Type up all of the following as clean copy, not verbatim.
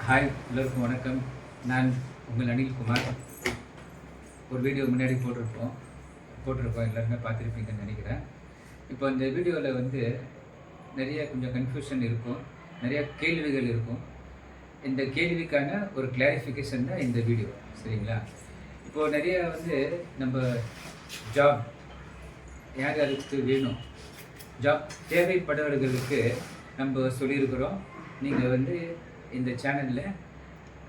Hi, எல்லோருக்கும் வணக்கம். நான் உங்கள் அனில்குமார். ஒரு வீடியோ முன்னாடி போட்டிருக்கோம் எல்லாருமே பார்த்துருப்பீங்கன்னு நினைக்கிறேன். இப்போ இந்த வீடியோவில் நிறைய கொஞ்சம் கன்ஃபியூஷன் இருக்கும், நிறைய கேள்விகள் இருக்கும். இந்த கேள்விக்கான ஒரு கிளாரிஃபிகேஷன் தான் இந்த வீடியோ, சரிங்களா? இப்போது நிறைய நம்ம ஜாப் யார் யாருக்கு வேணும், ஜாப் தேவைப்படுறவர்களுக்கு நம்ம சொல்லியிருக்கிறோம். நீங்கள் இந்த சேனலில்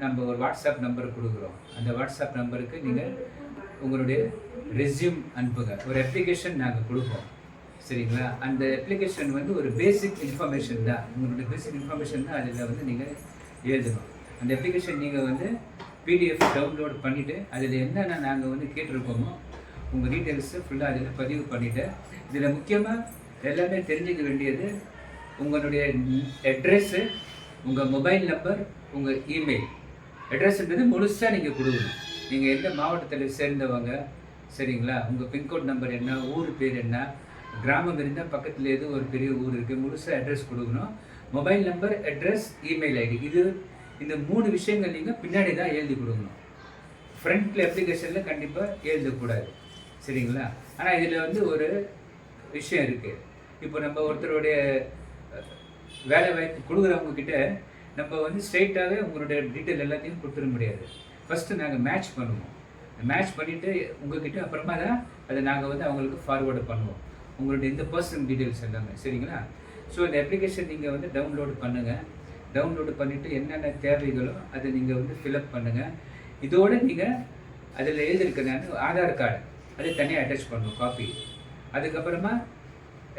நம்ம ஒரு வாட்ஸ்அப் நம்பர் கொடுக்குறோம். அந்த வாட்ஸ்அப் நம்பருக்கு நீங்கள் உங்களுடைய ரெஸ்யூம் அனுப்புங்க. ஒரு அப்ளிகேஷன் நாங்கள் கொடுப்போம், சரிங்களா? அந்த அப்ளிகேஷன் ஒரு பேசிக் இன்ஃபர்மேஷன் தான். உங்களுடைய பேசிக் இன்ஃபர்மேஷன் தான் அதில் நீங்கள் எழுதணும். அந்த அப்ளிகேஷன் நீங்கள் பிடிஎஃப் டவுன்லோட் பண்ணிவிட்டு அதில் என்னென்ன நாங்கள் கேட்டிருக்கோமோ உங்கள் டீட்டெயில்ஸு ஃபுல்லாக அதில் பதிவு பண்ணிவிட்டு, இதில் முக்கியமாக எல்லாமே தெரிஞ்சுக்க வேண்டியது உங்களுடைய அட்ரெஸ்ஸு, உங்கள் மொபைல் நம்பர், உங்கள் இமெயில். அட்ரெஸ்ன்றது முழுசாக நீங்கள் கொடுக்கணும். நீங்கள் எந்த மாவட்டத்தில் சேர்ந்தவங்க, சரிங்களா? உங்கள் பின்கோட் நம்பர் என்ன, ஊர் பேர் என்ன, கிராமம் இருந்தால் பக்கத்தில் எது ஒரு பெரிய ஊர் இருக்குது, முழுசாக அட்ரஸ் கொடுக்கணும். Mobile number, address, email ID, இந்த 3 விஷயங்கள் நீங்கள் பின்னாடி தான் எழுதி கொடுக்கணும். ஃப்ரண்ட்டில் அப்ளிகேஷனில் கண்டிப்பாக எழுதக்கூடாது, சரிங்களா? ஆனால் இதில் ஒரு விஷயம் இருக்குது. இப்போ நம்ம ஒருத்தருடைய வேலை வாய்ப்பு கொடுக்குறவங்க கிட்ட நம்ம ஸ்ட்ரெயிட்டாகவே உங்களுடைய டீட்டெயில் எல்லாத்தையும் கொடுத்துட முடியாது. ஃபஸ்ட்டு நாங்கள் மேட்ச் பண்ணுவோம். மேட்ச் பண்ணிவிட்டு உங்கள்கிட்ட அப்புறமா தான் அதை நாங்கள் அவங்களுக்கு ஃபார்வேர்டு பண்ணுவோம், உங்களுடைய இந்த பர்சனல் டீட்டெயில்ஸ் எல்லாமே, சரிங்களா? ஸோ இந்த அப்ளிகேஷன் நீங்கள் டவுன்லோடு பண்ணுங்கள். டவுன்லோடு பண்ணிவிட்டு என்னென்ன தேவைகளோ அதை நீங்கள் ஃபில்அப் பண்ணுங்கள். இதோடு நீங்கள் அதில் எழுதியிருக்க ஆதார் கார்டு அதை தனியாக அட்டாச் பண்ணணும், காப்பி. அதுக்கப்புறமா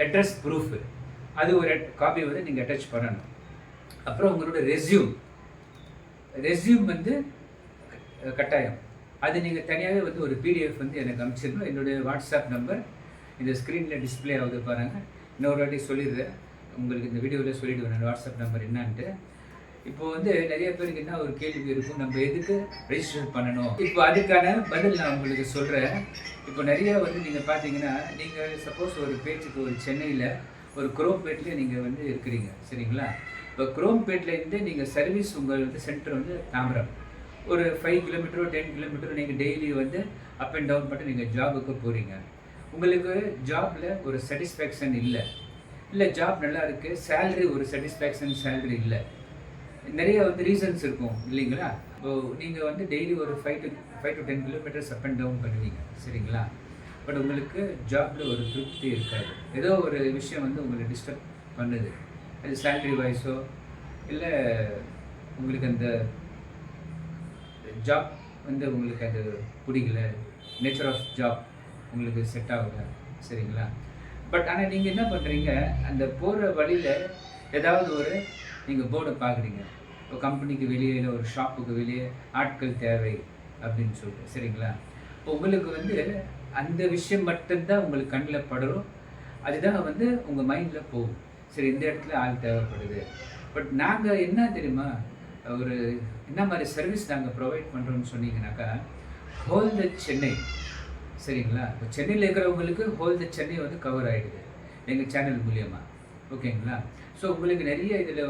அட்ரஸ் ப்ரூஃபு, அது ஒரு காப்பி நீங்கள் அட்டாச் பண்ணணும். அப்புறம் உங்களோட ரெஸ்யூம் கட்டாயம். அது நீங்கள் தனியாகவே ஒரு பிடிஎஃப் எனக்கு அனுப்பிச்சிடணும். என்னுடைய வாட்ஸ்அப் நம்பர் இந்த ஸ்க்ரீனில் டிஸ்பிளே ஆகுது பாருங்கள். இன்னொரு வாட்டி சொல்லிடுறேன், உங்களுக்கு இந்த வீடியோவில் சொல்லிவிடுவேன் நான் வாட்ஸ்அப் நம்பர் என்னான்ட்டு. இப்போது நிறைய பேருக்கு என்ன ஒரு கேள்வி இருக்கும், நம்ம எதுக்கு ரெஜிஸ்டர் பண்ணணும்? இப்போ அதுக்கான பதில் நான் உங்களுக்கு சொல்கிறேன். இப்போ நிறைய நீங்கள் பார்த்தீங்கன்னா, நீங்கள் சப்போஸ் ஒரு பேச்சுக்கு ஒரு சென்னையில் ஒரு குரோம்பேட்லேயே நீங்கள் இருக்கிறீங்க, சரிங்களா? இப்போ குரோம்பேட்லேருந்து நீங்கள் சர்வீஸ் உங்கள் சென்டர் தாம்பரம் ஒரு 5 கிலோமீட்டரோ 10 கிலோமீட்டரோ நீங்கள் டெய்லி அப் அண்ட் டவுன் பண்ணிட்டு நீங்கள் ஜாபுக்கு போகிறீங்க. உங்களுக்கு ஜாபில் ஒரு சாட்டிஸ்ஃபேக்ஷன் இல்லை ஜாப் நல்லா இருக்குது, சேல்ரி ஒரு சாட்டிஸ்ஃபேக்ஷன் சேல்ரி இல்லை, நிறைய ரீசன்ஸ் இருக்கும் இல்லைங்களா? இப்போ நீங்கள் டெய்லி ஒரு 5 to 10 kilometres up and down பண்ணுவீங்க, சரிங்களா? பட் உங்களுக்கு ஜாபில் ஒரு திருப்தி இருக்காது. ஏதோ ஒரு விஷயம் உங்களை டிஸ்டர்ப் பண்ணுது. அது சேலரி வைஸோ இல்லை உங்களுக்கு அந்த ஜாப் உங்களுக்கு அது பிடிக்கல, நேச்சர் ஆஃப் ஜாப் உங்களுக்கு செட் ஆகலை, சரிங்களா? பட் ஆனால் நீங்கள் என்ன பண்ணுறீங்க, அந்த போகிற வழியில் ஏதாவது நீங்கள் போர்டை பார்க்குறீங்க, ஒரு கம்பெனிக்கு வெளியே இல்லை ஒரு ஷாப்புக்கு வெளியே ஆட்கள் தேவை அப்படின்னு சொல்லிட்டு, சரிங்களா? இப்போ உங்களுக்கு அந்த விஷயம் மட்டும்தான் உங்களுக்கு கண்ணில் படுறோம், அதுதான் உங்கள் மைண்டில் போகும். சரி, இந்த இடத்துல ஆள் தேவைப்படுது. பட் நாங்கள் என்ன தெரியுமா, ஒரு என்ன மாதிரி சர்வீஸ் நாங்கள் ப்ரொவைட் பண்ணுறோம்னு சொன்னீங்கன்னாக்கா, ஹோல் த சென்னை, சரிங்களா? இப்போ சென்னையில் இருக்கிறவங்களுக்கு ஹோல் த சென்னை கவர் ஆகிடுது எங்கள் சேனல் மூலியமாக, ஓகேங்களா? ஸோ உங்களுக்கு நிறைய இதில்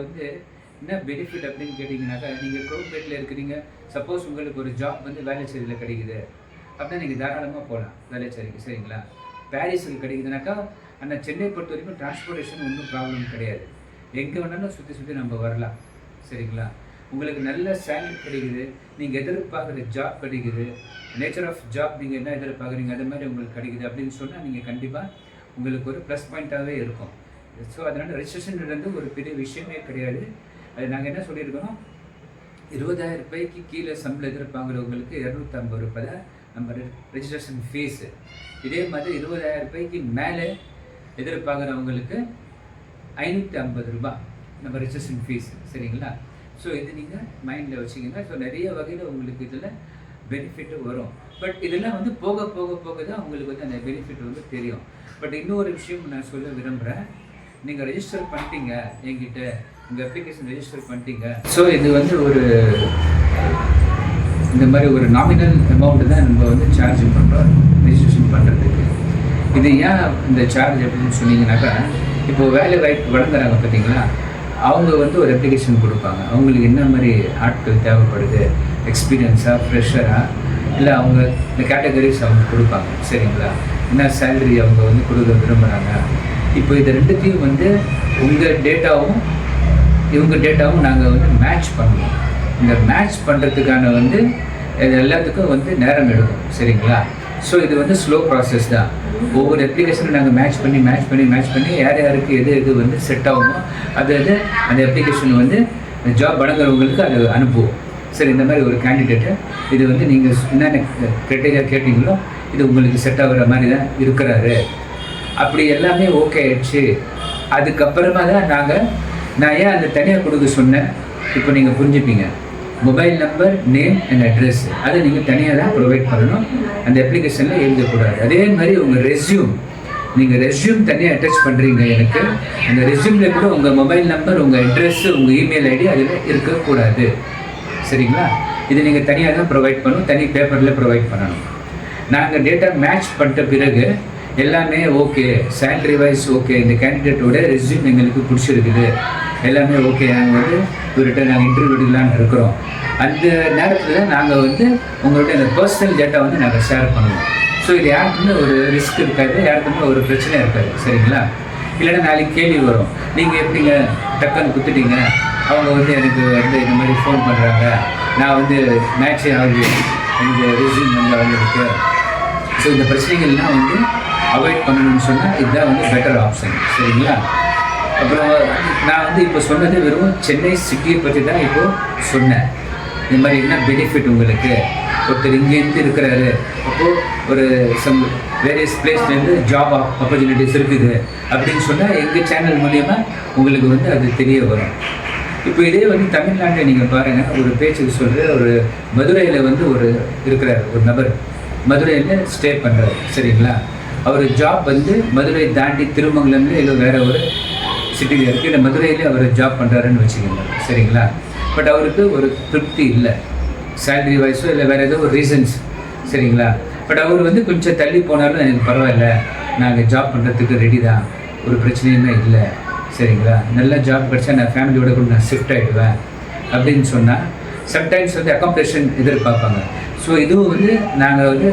என்ன பெனிஃபிட் அப்படின்னு கேட்டிங்கனாக்கா, நீங்கள் குரோம்பேட்டில் இருக்கிறீங்க, சப்போஸ் உங்களுக்கு ஒரு ஜாப் வேலைச்சேரியில் கிடைக்குது அப்படின்னா நீங்கள் தாராளமாக போகலாம் வேலைச்சேரிக்கு, சரிங்களா? பாரிஸுக்கு கிடைக்குதுனாக்கா, ஆனால் சென்னை பொறுத்த வரைக்கும் டிரான்ஸ்போர்ட்டேஷன் ஒன்றும் ப்ராப்ளம் கிடையாது, எங்கே வேணாலும் சுற்றி நம்ம வரலாம், சரிங்களா? உங்களுக்கு நல்ல சேலரி கிடைக்குது, நீங்கள் எதிர்பார்க்குற ஜாப் கிடைக்குது, நேச்சர் ஆஃப் ஜாப் நீங்கள் என்ன எதிர்பார்க்குறீங்க அது மாதிரி உங்களுக்கு கிடைக்குது அப்படின்னு சொன்னால் நீங்கள் கண்டிப்பாக உங்களுக்கு ஒரு ப்ளஸ் பாயிண்ட்டாகவே இருக்கும். ஸோ அதனால் ரெஜிஸ்ட்ரேஷன்லேருந்து ஒரு பெரிய விஷயமே கிடையாது. அது நாங்கள் என்ன சொல்லியிருக்கோம், 20,000 ரூபாய்க்கு கீழே சம்பளம் எதிர்பார்க்குறவங்களுக்கு 250 ரூபாய் தான் நம்ம ரெஜிஸ்ட்ரேஷன் ஃபீஸு. இதே மாதிரி 20,000 ரூபாய்க்கு மேலே எதிர்பார்க்குறவங்களுக்கு 550 ரூபாய் நம்ம ரெஜிஸ்ட்ரேஷன் ஃபீஸ், சரிங்களா? ஸோ இது நீங்கள் மைண்டில் வச்சிங்கன்னா, ஸோ நிறைய வகையில் உங்களுக்கு இதில் பெனிஃபிட்டு வரும். பட் இதெல்லாம் போக போக போக தான் உங்களுக்கு அந்த பெனிஃபிட் தெரியும். பட் இன்னொரு விஷயம் நான் சொல்ல விரும்புகிறேன், நீங்கள் ரெஜிஸ்டர் பண்ணிட்டீங்க என்கிட்ட, உங்கள் அப்ளிகேஷன் ரெஜிஸ்டர் பண்ணிட்டீங்க, ஸோ இது ஒரு இந்த மாதிரி ஒரு நாமினல் அமௌண்ட்டு தான் நம்ம சார்ஜ் பண்ணுறோம் ரெஜிஸ்ட்ரேஷன் பண்ணுறதுக்கு. இது ஏன் இந்த சார்ஜ் அப்படின்னு சொன்னீங்கன்னாக்கா, இப்போது வேலை வாய்ப்பு வழங்குறாங்க பார்த்தீங்களா, அவங்க வந்து ஒரு அப்ளிகேஷன் கொடுப்பாங்க. அவங்களுக்கு என்ன மாதிரி ஆட்கள் தேவைப்படுது, எக்ஸ்பீரியன்ஸாக, ஃப்ரெஷராக, இல்லை அவங்க இந்த கேட்டகரிஸ் அவங்க கொடுப்பாங்க. சரிங்களா? என்ன சேலரி அவங்க வந்து கொடுக்க விரும்புகிறாங்க. இப்போ இது ரெண்டுத்தையும் வந்து உங்கள் டேட்டாவும் இவங்க டேட்டாவும் நாங்கள் வந்து மேட்ச் பண்ணுவோம். இந்த மேட்ச் பண்ணுறதுக்கான வந்து இது எல்லாத்துக்கும் வந்து நேரம் எடுக்கும். சரிங்களா? ஸோ இது வந்து ஸ்லோ ப்ராசஸ் தான். ஒவ்வொரு அப்ளிகேஷனும் நாங்கள் மேட்ச் பண்ணி யாருக்கு எது வந்து செட் ஆகுமோ அது அந்த அப்ளிகேஷன் வந்து ஜாப் வழங்குறவங்களுக்கு அது அனுப்புவோம். சரி, இந்த மாதிரி ஒரு கேண்டிடேட்டு இது வந்து நீங்கள் என்னென்ன க்ரைட்டீரியா கேட்டிங்களோ இது உங்களுக்கு செட் ஆகுற மாதிரி தான் இருக்கிறாரு, அப்படி எல்லாமே ஓகே ஆயிடுச்சு. அதுக்கப்புறமா தான் நான் ஏன் அந்த தனியாக கொடுக்க சொன்னேன், இப்போ நீங்கள் புரிஞ்சுப்பீங்க. Mobile number, name and address அதை நீங்கள் தனியாக தான் ப்ரொவைட் பண்ணணும். அந்த அப்ளிகேஷனில் எழுதக்கூடாது. அதே மாதிரி உங்கள் ரெஸ்யூம், நீங்கள் ரெஸ்யூம் தனியாக அட்டாச் பண்ணுறீங்க எனக்கு, அந்த ரெஸ்யூமில் கூட உங்கள் மொபைல் நம்பர், உங்கள் அட்ரெஸ்ஸு, உங்கள் இமெயில் ஐடி அதில் இருக்கக்கூடாது. சரிங்களா? இது நீங்கள் தனியாக தான் ப்ரொவைட் பண்ணணும், தனி பேப்பரில் ப்ரொவைட் பண்ணணும். நாங்கள் டேட்டா மேட்ச் பண்ணிட்ட பிறகு எல்லாமே ஓகே, சேலரி வைஸ் ஓகே, இந்த கேண்டிடேட்டோட ரெஸ்யூம் எங்களுக்கு பிடிச்சிருக்குது, எல்லாமே ஓகே, நாங்கள் வந்து இவர்கிட்ட நாங்கள் இன்டர்வியூ எடுக்கலான்னு இருக்கிறோம். அந்த நேரத்தில் நாங்கள் வந்து உங்கள்கிட்ட இந்த பர்சனல் டேட்டா வந்து நாங்கள் ஷேர் பண்ணுவோம். ஸோ இது யாருக்குமே ஒரு ரிஸ்க் இருக்காது, யாருக்குமே ஒரு பிரச்சனை இருக்காது. சரிங்களா? இல்லைன்னா நாளைக்கு கேள்வி வரும், நீங்கள் எப்படிங்க டக்குன்னு குத்துட்டீங்க, அவங்க வந்து எனக்கு வந்து இந்த மாதிரி ஃபோன் பண்ணுறாங்க, நான் வந்து மேட்சே ஆகுது, எனக்கு ரெஸ்யூம் வந்து அவங்களுக்கு. ஸோ இந்த பிரச்சனைகள்லாம் வந்து அவாய்ட் பண்ணணும்னு சொன்னால் இதுதான் வந்து பெட்டர் ஆப்ஷன். சரிங்களா? அப்புறம் நான் வந்து இப்போ சொன்னது வெறும் சென்னை சிட்டியை பற்றி தான் இப்போது சொன்னேன். இந்த மாதிரி என்ன பெனிஃபிட் உங்களுக்கு, ஒருத்தர் இங்கேருந்து இருக்கிறாரு, அப்போது ஒரு வேரியஸ் பிளேஸ்லேருந்து ஜாப் ஆப்பர்ச்சுனிட்டிஸ் இருக்குது அப்படின்னு சொன்னால் எங்கள் சேனல் மூலயமா உங்களுக்கு வந்து அது தெரிய வரும். இப்போ இதே வந்து தமிழ்நாட்டில் நீங்கள் பாருங்கள், ஒரு பேச்சுக்கு சொல்கிற ஒரு மதுரையில் வந்து ஒரு இருக்கிறார் ஒரு நபர், மதுரையில் ஸ்டே பண்ணுறாரு. சரிங்களா? அவர் ஜாப் வந்து மதுரை தாண்டி திருமங்கலம்ல இல்லை வேறு ஒரு சிட்டியில் இருக்குது, இல்லை மதுரையில் அவர் ஜாப் பண்ணுறாருன்னு வச்சுக்கோங்க. சரிங்களா? பட் அவருக்கு ஒரு திருப்தி இல்லை, சேலரி வைஸோ இல்லை வேறு ஏதோ ஒரு ரீசன்ஸ். சரிங்களா? பட் அவர் வந்து கொஞ்சம் தள்ளி போனாலும் எனக்கு பரவாயில்ல, நாங்கள் ஜாப் பண்ணுறதுக்கு ரெடி தான், ஒரு பிரச்சனையுமே இல்லை. சரிங்களா? நல்ல ஜாப் கிடச்சா நான் ஃபேமிலியோட கூட நான் ஷிஃப்ட் ஆகிடுவேன் அப்படின்னு சொன்னால் சம்டைம்ஸ் வந்து அக்காமடேஷன் எதிர்பார்ப்பாங்க. ஸோ இதுவும் வந்து நாங்கள் வந்து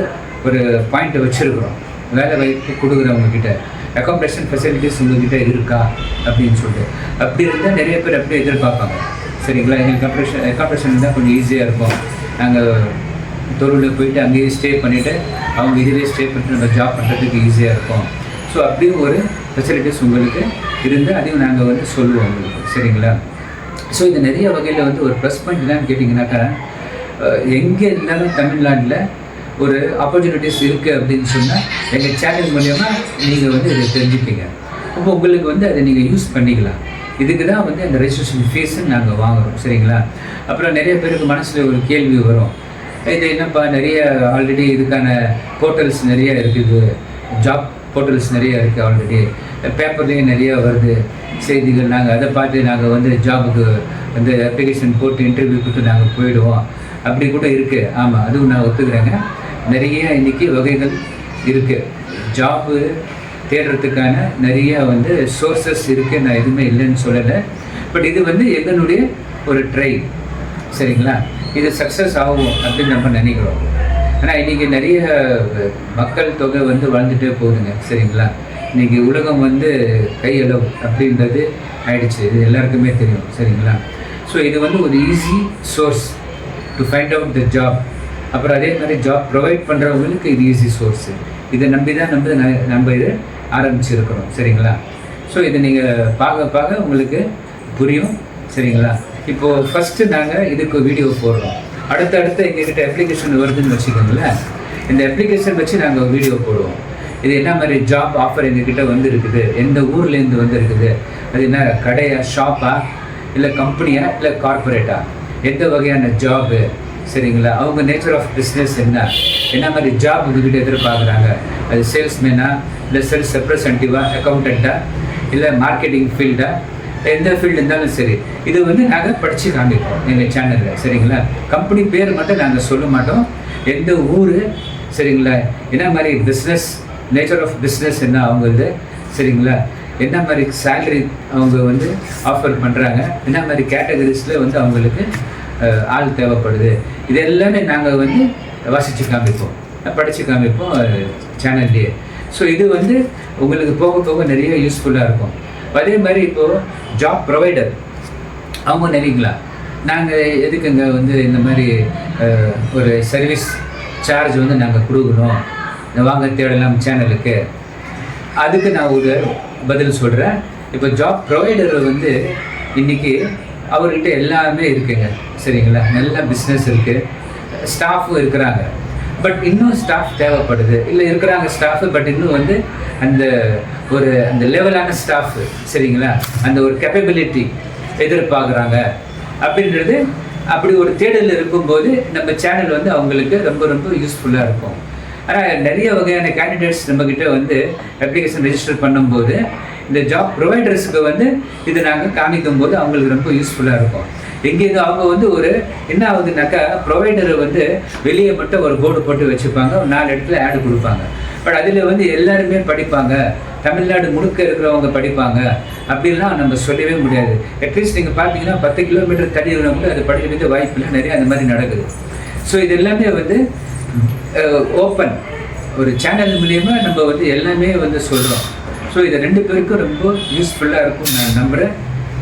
ஒரு பாயிண்ட்டை வச்சுருக்குறோம், வேலை வாய்ப்பு கொடுக்குறவங்கக்கிட்ட அக்காமடேஷன் ஃபெசிலிட்டிஸ் உங்கள்கிட்ட இருக்கா அப்படின்னு சொல்லிட்டு. அப்படி இருந்தால் நிறைய பேர் அப்படியே எதிர்பார்ப்பாங்க. சரிங்களா? எங்களுக்கு அக்காமடேஷன் இருந்தால் கொஞ்சம் ஈஸியாக இருக்கும், நாங்கள் தொழிலில் போயிட்டு அங்கேயே ஸ்டே பண்ணிவிட்டு அவங்க இதுவே ஸ்டே பண்ணிட்டு நம்ம ஜாப் பண்ணுறதுக்கு ஈஸியாக இருக்கும். ஸோ அப்படியும் ஒரு ஃபெசிலிட்டிஸ் உங்களுக்கு இருந்து அதையும் நாங்கள் வந்து சொல்லுவோம் உங்களுக்கு. சரிங்களா? ஸோ இது நிறைய வகையில் வந்து ஒரு ப்ளஸ் பாயிண்ட் என்னன்னு கேட்டிங்கனாக்கா, எங்கே இருந்தாலும் தமிழ்நாட்டில் ஒரு ஆப்பர்ச்சுனிட்டிஸ் இருக்குது அப்படின்னு சொன்னால் எங்கள் சேனல் மூலயமா நீங்கள் வந்து இதை தெரிஞ்சுப்பீங்க. அப்போ உங்களுக்கு வந்து அதை நீங்கள் யூஸ் பண்ணிக்கலாம். இதுக்கு தான் வந்து அந்த ரெஜிஸ்ட்ரேஷன் ஃபீஸுன்னு நாங்கள் வாங்குகிறோம். சரிங்களா? அப்புறம் நிறைய பேருக்கு மனசில் ஒரு கேள்வி வரும், இது என்னப்பா நிறைய ஆல்ரெடி இதுக்கான போர்ட்டல்ஸ் நிறைய இருக்குது, ஜாப் போர்ட்டல்ஸ் நிறைய இருக்குது, ஆல்ரெடி பேப்பர்லேயே நிறையா வருது செய்திகள், நாங்கள் அதை பார்த்து நாங்கள் வந்து ஜாபுக்கு வந்து அப்ளிகேஷன் போட்டு இன்டர்வியூ கொடுத்து நாங்கள் போயிடுவோம், அப்படி கூட இருக்குது. ஆமாம், அதுவும் நான் ஒத்துக்கிறேங்க. நிறைய இன்றைக்கி வகைகள் இருக்குது, ஜாப்பு தேடுறதுக்கான நிறைய வந்து சோர்ஸஸ் இருக்குது, நான் எதுவுமே இல்லைன்னு சொல்லலை. பட் இது வந்து எங்களுடைய ஒரு ட்ரை. சரிங்களா? இது சக்ஸஸ் ஆகும் அப்படின்னு நம்ம நினைக்கிறோம். ஆனால் இன்றைக்கி நிறைய மக்கள் தொகை வந்து வளர்ந்துட்டே போகுதுங்க. சரிங்களா? இன்றைக்கி உலகம் வந்து கையளவு அப்படின்றது ஆயிடுச்சு, இது எல்லாருக்குமே தெரியும். சரிங்களா? ஸோ இது வந்து ஒரு easy source to find out the job. அப்புறம் அதே மாதிரி ஜாப் ப்ரொவைட் பண்ணுறவங்களுக்கு இது ஈஸி சோர்ஸு. இதை நம்பி தான் நம்ம இதை ஆரம்பிச்சிருக்கிறோம். சரிங்களா? ஸோ இதை நீங்கள் பார்க்க உங்களுக்கு புரியும். சரிங்களா? இப்போது ஃபஸ்ட்டு நாங்கள் இதுக்கு வீடியோ போடுறோம், அடுத்தடுத்து எங்ககிட்ட அப்ளிகேஷன் வருதுன்னு வச்சுக்கோங்களேன். இந்த அப்ளிகேஷன் வச்சு நாங்கள் வீடியோ போடுவோம். இது என்ன மாதிரி ஜாப் ஆஃபர் எங்ககிட்ட வந்து இருக்குது, எந்த ஊர்லேருந்து வந்து இருக்குது, அது என்ன கடையா, ஷாப்பா, இல்லை கம்பெனியா, இல்லை கார்பரேட்டா, எந்த வகையான ஜாபு. சரிங்களா? அவங்க நேச்சர் ஆஃப் பிஸ்னஸ் என்ன மாதிரி ஜாப் உங்ககிட்ட எதிர்பார்க்குறாங்க, அது சேல்ஸ்மேனா, இல்லை சேல்ஸ் ரெப்ரசன்டேட்டிவா, அக்கௌண்டண்ட்டா, இல்லை மார்க்கெட்டிங் ஃபீல்டா, எந்த ஃபீல்டு இருந்தாலும் சரி, இது வந்து நாங்கள் படித்து காமிப்போம் எங்கள் சேனலில். சரிங்களா? கம்பெனி பேர் மட்டும் நாங்கள் சொல்ல மாட்டோம், எந்த ஊர். சரிங்களா? என்ன மாதிரி பிஸ்னஸ், நேச்சர் ஆஃப் பிஸ்னஸ் என்ன அவங்களது. சரிங்களா? என்ன மாதிரி சேலரி அவங்க வந்து ஆஃபர் பண்ணுறாங்க, என்ன மாதிரி கேட்டகரிஸில் வந்து அவங்களுக்கு ஆள் தேவைப்படுது, இது எல்லாமே நாங்கள் வந்து வாசித்து காமிப்போம், படித்து காமிப்போம் சேனல்லையே. ஸோ இது வந்து உங்களுக்கு போக போக நிறைய யூஸ்ஃபுல்லாக இருக்கும். அதே மாதிரி இப்போது ஜாப் ப்ரொவைடர் அவங்க நினைங்களா, நாங்கள் எதுக்குங்க வந்து இந்த மாதிரி ஒரு சர்வீஸ் சார்ஜ் வந்து நாங்கள் கொடுக்கணும், வாங்க தேடலாம் சேனலுக்கு. அதுக்கு நான் ஒரு பதில் சொல்கிறேன். இப்போ ஜாப் ப்ரொவைடர் வந்து இன்றைக்கி அவர்கிட்ட எல்லாமே இருக்குங்க, சரிங்களா? நல்ல பிஸ்னஸ் இருக்குது, ஸ்டாஃபும் இருக்கிறாங்க. பட் இன்னும் ஸ்டாஃப் தேவைப்படுது, இல்லை இருக்கிறாங்க ஸ்டாஃபு, பட் இன்னும் வந்து அந்த லெவலான ஸ்டாஃபு, சரிங்களா? அந்த ஒரு கேப்பபிலிட்டி எதிர்பார்க்குறாங்க அப்படின்றது. அப்படி ஒரு தேடல் இருக்கும்போது நம்ம சேனல் வந்து அவங்களுக்கு ரொம்ப ரொம்ப யூஸ்ஃபுல்லாக இருக்கும். ஆனால் நிறைய வகையான கேண்டிடேட்ஸ் நம்மக்கிட்ட வந்து அப்ளிகேஷன் ரெஜிஸ்டர் பண்ணும்போது இந்த ஜாப் ப்ரொவைடர்ஸுக்கு வந்து இது நாங்கள் காமிக்கும் போது அவங்களுக்கு ரொம்ப யூஸ்ஃபுல்லாக இருக்கும். எங்கேயும் அவங்க வந்து ஒரு என்ன ஆகுதுனாக்கா, ப்ரொவைடரை வந்து வெளியே மட்டும் ஒரு போர்டு போட்டு வச்சுப்பாங்க, ஒரு 4 இடத்துல ஆடு கொடுப்பாங்க. பட் அதில் வந்து எல்லாருமே படிப்பாங்க, தமிழ்நாடு முழுக்க இருக்கிறவங்க படிப்பாங்க அப்படின்லாம் நம்ம சொல்லவே முடியாது. அட்லீஸ்ட் நீங்கள் பார்த்தீங்கன்னா 10 கிலோமீட்டர் தள்ளி கூட அது படிக்கிறதுக்கு வாய்ப்பு இல்லை, நிறைய அந்த மாதிரி நடக்குது. ஸோ இது எல்லாமே வந்து ஓப்பன் ஒரு சேனல் மூலயமா நம்ம வந்து எல்லாமே வந்து சொல்கிறோம். ஸோ இதை 2 பேருக்கும் ரொம்ப யூஸ்ஃபுல்லாக இருக்கும் நான் நம்புகிறேன்.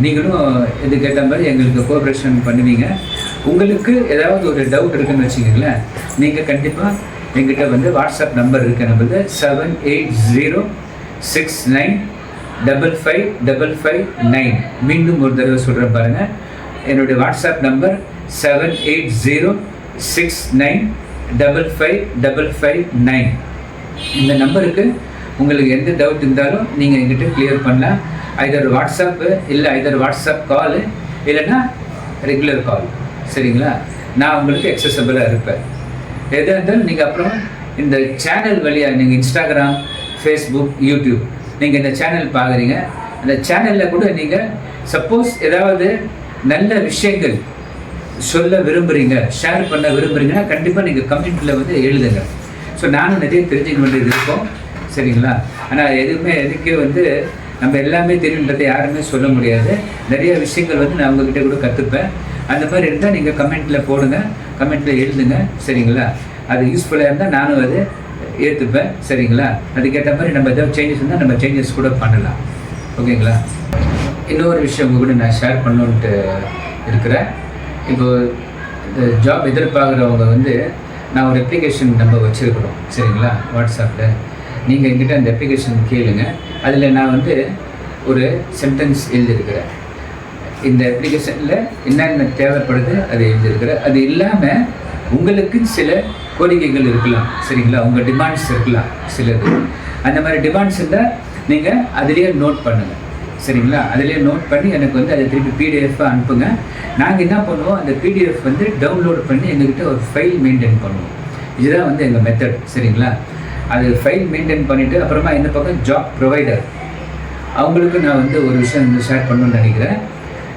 நீங்களும் இதுக்கேற்ற மாதிரி எங்களுக்கு கோஆப்ரேஷன் பண்ணுவீங்க. உங்களுக்கு ஏதாவது ஒரு டவுட் இருக்குன்னு வச்சுக்கோங்களேன், நீங்கள் கண்டிப்பாக எங்கிட்ட வந்து வாட்ஸ்அப் நம்பர் இருக்குது, நம்மளது 7806955559. மீண்டும் ஒரு தடவை சொல்கிறேன் பாருங்கள், என்னுடைய வாட்ஸ்அப் நம்பர் 7806955559. இந்த நம்பருக்கு உங்களுக்கு எந்த டவுட் இருந்தாலும் நீங்கள் எங்கிட்ட கிளியர் பண்ணலாம். ஐதர் வாட்ஸ்அப்பு, இல்லை ஐதர் வாட்ஸ்அப் காலு, இல்லைன்னா ரெகுலர் கால், சரிங்களா? நான் உங்களுக்கு எக்ஸசபிளாக இருப்பேன். எதாக இருந்தாலும் நீங்கள் அப்புறம் இந்த சேனல் வழியாக நீங்கள் இன்ஸ்டாகிராம், ஃபேஸ்புக், யூடியூப் நீங்கள் இந்த சேனல் பார்க்குறீங்க, அந்த சேனலில் கூட நீங்கள் சப்போஸ் ஏதாவது நல்ல விஷயங்கள் சொல்ல விரும்புகிறீங்க, ஷேர் பண்ண விரும்புகிறீங்கன்னா கண்டிப்பாக நீங்கள் கமெண்ட்டில் வந்து எழுதுங்க. ஸோ நானும் நிறைய தெரிஞ்சுக்க வேண்டியது இருக்கும், சரிங்களா? ஆனால் எதுக்கே வந்து நம்ம எல்லாமே தெரியுன்றதை யாருமே சொல்ல முடியாது. நிறைய விஷயங்கள் வந்து நான் உங்ககிட்ட கூட கற்றுப்பேன். அந்த மாதிரி இருந்தால் நீங்கள் கமெண்ட்டில் போடுங்க, கமெண்ட்டில் எழுதுங்க, சரிங்களா? அது யூஸ்ஃபுல்லாக இருந்தால் நானும் அதை ஏற்றுப்பேன், சரிங்களா? அதுக்கேற்ற மாதிரி நம்ம ஏதாவது சேஞ்சஸ் இருந்தால் நம்ம சேஞ்சஸ் கூட பண்ணலாம், ஓகேங்களா? இன்னொரு விஷயம் உங்கள் கூட நான் ஷேர் பண்ணணுன்ட்டு இருக்கிறேன். இப்போது இந்த ஜாப் எதிர்பார்க்குறவங்க வந்து நான் ஒரு அப்ளிகேஷன் நம்ம வச்சுருக்குறோம், சரிங்களா? வாட்ஸ்அப்பில் நீங்கள் என்கிட்ட அந்த அப்ளிகேஷன் கேளுங்க. அதில் நான் வந்து ஒரு சென்டென்ஸ் எழுதியிருக்கிறேன். இந்த அப்ளிகேஷனில் என்னென்ன தேவைப்படுது அது எழுதியிருக்கிறேன். அது இல்லாமல் உங்களுக்கு சில கோரிக்கைகள் இருக்கலாம், சரிங்களா? உங்கள் டிமாண்ட்ஸ் இருக்கலாம் சிலது. அந்த மாதிரி டிமாண்ட்ஸ் இருந்தால் நீங்கள் அதிலேயே நோட் பண்ணுங்கள், சரிங்களா? அதிலேயே நோட் பண்ணி எனக்கு வந்து அதை திருப்பி பிடிஎஃபாக அனுப்புங்க. நாங்கள் என்ன பண்ணுவோம், அந்த பிடிஎஃப் வந்து டவுன்லோட் பண்ணி எங்ககிட்ட ஒரு ஃபைல் மெயின்டைன் பண்ணுவோம். இதுதான் வந்து எங்கள் மெத்தட், சரிங்களா? அது ஃபைல் மெயின்டைன் பண்ணிவிட்டு அப்புறமா இந்த பக்கம் ஜாப் ப்ரொவைடர் அவங்களுக்கு நான் வந்து ஒரு விஷயம் வந்து ஷேர் பண்ணணும்னு நினைக்கிறேன்.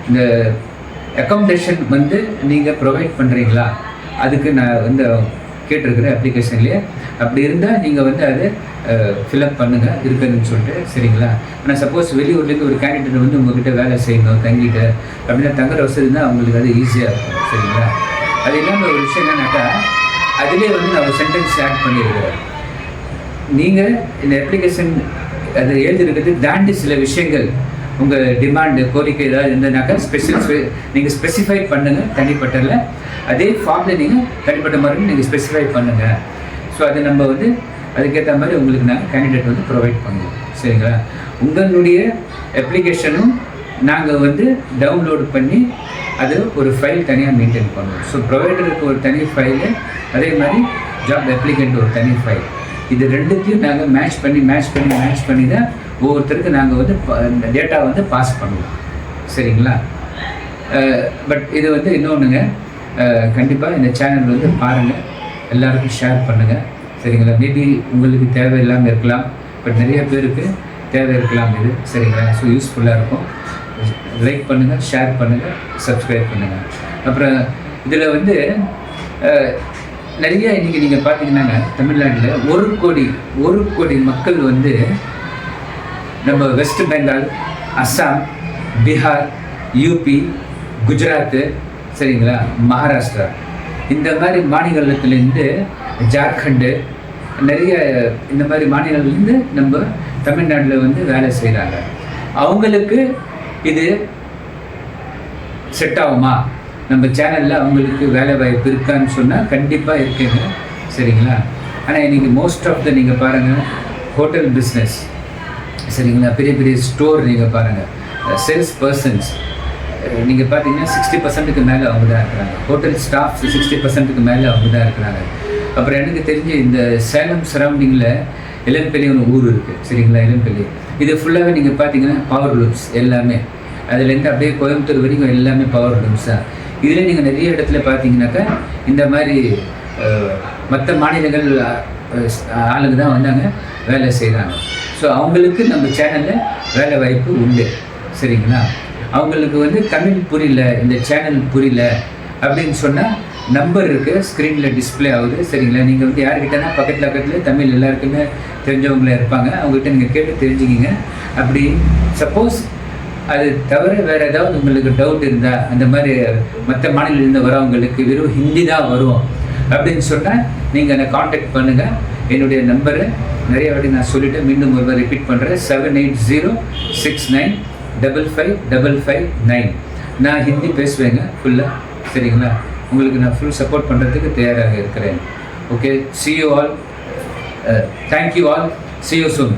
இந்த அக்காமடேஷன் வந்து நீங்கள் ப்ரொவைட் பண்ணுறீங்களா, அதுக்கு நான் வந்து கேட்டிருக்கிறேன் அப்ளிகேஷன்லேயே. அப்படி இருந்தால் நீங்கள் வந்து அதை ஃபில்அப் பண்ணுங்கள் இருக்குதுன்னு சொல்லிட்டு, சரிங்களா? ஆனால் சப்போஸ் வெளியூர்லேருந்து ஒரு கேண்டிடேட் வந்து உங்கள்கிட்ட வேலை செய்யணும் தங்கிட்டு அப்படின்னா தங்குற வசதி தான் அவங்களுக்கு அது ஈஸியாக இருக்கும், சரிங்களா? அது இல்லாமல் ஒரு விஷயம் என்னன்னாக்கா, அதிலே வந்து நான் ஒரு சென்டென்ஸ் ஆட் பண்ணியிருக்கிறேன். நீங்கள் இந்த அப்ளிகேஷன் அதை எழுதிருக்கிறது தாண்டி சில விஷயங்கள் உங்கள் டிமாண்டு கோரிக்கை ஏதாவது இருந்ததுனாக்கா நீங்கள் ஸ்பெசிஃபை பண்ணுங்கள் தனிப்பட்டல. அதே ஃபார்மில் நீங்கள் தனிப்பட்ட மாதிரி நீங்கள் ஸ்பெசிஃபை பண்ணுங்கள். ஸோ அதை நம்ம வந்து அதுக்கேற்ற மாதிரி உங்களுக்கு நாங்கள் கேண்டிடேட் வந்து ப்ரொவைட் பண்ணுவோம், சரிங்களா? உங்களுடைய அப்ளிகேஷனும் நாங்கள் வந்து டவுன்லோடு பண்ணி அது ஒரு ஃபைல் தனியாக மெயின்டைன் பண்ணுவோம். ஸோ ப்ரொவைடருக்கு ஒரு தனி ஃபைலு, அதே மாதிரி ஜாப் அப்ளிகண்ட் ஒரு தனி ஃபைல். இது ரெண்டுத்தையும் நாங்கள் மேட்ச் பண்ணி தான் ஒவ்வொருத்தருக்கு நாங்கள் வந்து டேட்டா வந்து பாஸ் பண்ணுவோம், சரிங்களா? பட் இது வந்து இன்னொன்றுங்க, கண்டிப்பாக இந்த சேனல் வந்து பாருங்கள், எல்லாருக்கும் ஷேர் பண்ணுங்கள், சரிங்களா? மேபி உங்களுக்கு தேவை இல்லாமல் இருக்கலாம், பட் நிறைய பேருக்கு தேவை இருக்கலாம் இது, சரிங்களா? ஸோ யூஸ்ஃபுல்லாக இருக்கும். லைக் பண்ணுங்கள், ஷேர் பண்ணுங்கள், சப்ஸ்கிரைப் பண்ணுங்கள். அப்புறம் இதில் வந்து நிறைய இன்றைக்கி நீங்கள் பார்த்தீங்கன்னாங்க தமிழ்நாட்டில் 1 கோடி மக்கள் வந்து நம்ம வெஸ்ட் பெங்கால், அஸ்ஸாம், பீகார், யூபி, குஜராத்து, சரிங்களா, மகாராஷ்டிரா, இந்த மாதிரி மாநிலத்திலேருந்து ஜார்க்கண்டு, நிறைய இந்த மாதிரி மாநிலங்கள்லேருந்து நம்ம தமிழ்நாட்டில் வந்து வேலை செய்கிறாங்க. அவங்களுக்கு இது செட் ஆகுமா, நம்ம சேனலில் அவங்களுக்கு வேலை வாய்ப்பு இருக்கான்னு சொன்னால் கண்டிப்பாக இருக்குங்க, சரிங்களா. ஆனால் இன்றைக்கி மோஸ்ட் ஆஃப் த நீங்கள் பாருங்கள் ஹோட்டல் பிஸ்னஸ், சரிங்களா, பெரிய பெரிய ஸ்டோர் நீங்கள் பாருங்கள், சேல்ஸ் பர்சன்ஸ் நீங்கள் பார்த்தீங்கன்னா 60% மேலே அவங்க தான் இருக்கிறாங்க. ஹோட்டல் ஸ்டாஃப்ஸ் 60% மேலே அவங்க தான் இருக்கிறாங்க. அப்புறம் எனக்கு தெரிஞ்சு இந்த சேலம் சரௌண்டிங்கில் இளம்பெல்லி ஒரு ஊர் இருக்குது, சரிங்களா, இளம்பெல்லி. இது ஃபுல்லாகவே நீங்கள் பார்த்தீங்கன்னா பவர் லூம்ஸ் எல்லாமே, அதுலேருந்து அப்படியே கோயம்புத்தூர் வரைக்கும் எல்லாமே பவர் லூம்ஸ் தான். இதில் நீங்கள் நிறைய இடத்துல பார்த்தீங்கன்னாக்கா இந்த மாதிரி மற்ற மாநிலங்கள் ஆளுங்க தான் வந்தாங்க வேலை செய்கிறாங்க. ஸோ அவங்களுக்கு நம்ம சேனலில் வேலை வாய்ப்பு உண்டு, சரிங்களா. அவங்களுக்கு வந்து தமிழ் புரியல, இந்த சேனல் புரியல அப்படின்னு சொன்னால் நம்பர் இருக்குது, ஸ்க்ரீனில் டிஸ்பிளே ஆகுது, சரிங்களா. நீங்கள் வந்து யார்கிட்டனா பக்கத்தில் தமிழ் எல்லாருக்குமே தெரிஞ்சவங்களே இருப்பாங்க, அவங்ககிட்ட நீங்கள் கேட்டு தெரிஞ்சுக்கிங்க. அப்படி சப்போஸ் அது தவிர வேறு ஏதாவது உங்களுக்கு டவுட் இருந்தால், அந்த மாதிரி மற்ற மாநிலத்திலேருந்து வரவங்களுக்கு வெறும் ஹிந்தி தான் வரும் அப்படின்னு சொன்னால் நீங்கள் என்னை காண்டாக்ட் பண்ணுங்கள். என்னுடைய நம்பரை நிறைய வாட்டி நான் சொல்லிவிட்டு மீண்டும் ஒரு ரிப்பீட் பண்ணுறேன், 7806955559. நான் ஹிந்தி பேசுவேங்க ஃபுல்லாக, சரிங்களா. உங்களுக்கு நான் ஃபுல் சப்போர்ட் பண்ணுறதுக்கு தயாராக இருக்கிறேன். Okay, see you all, thank you all, see you soon.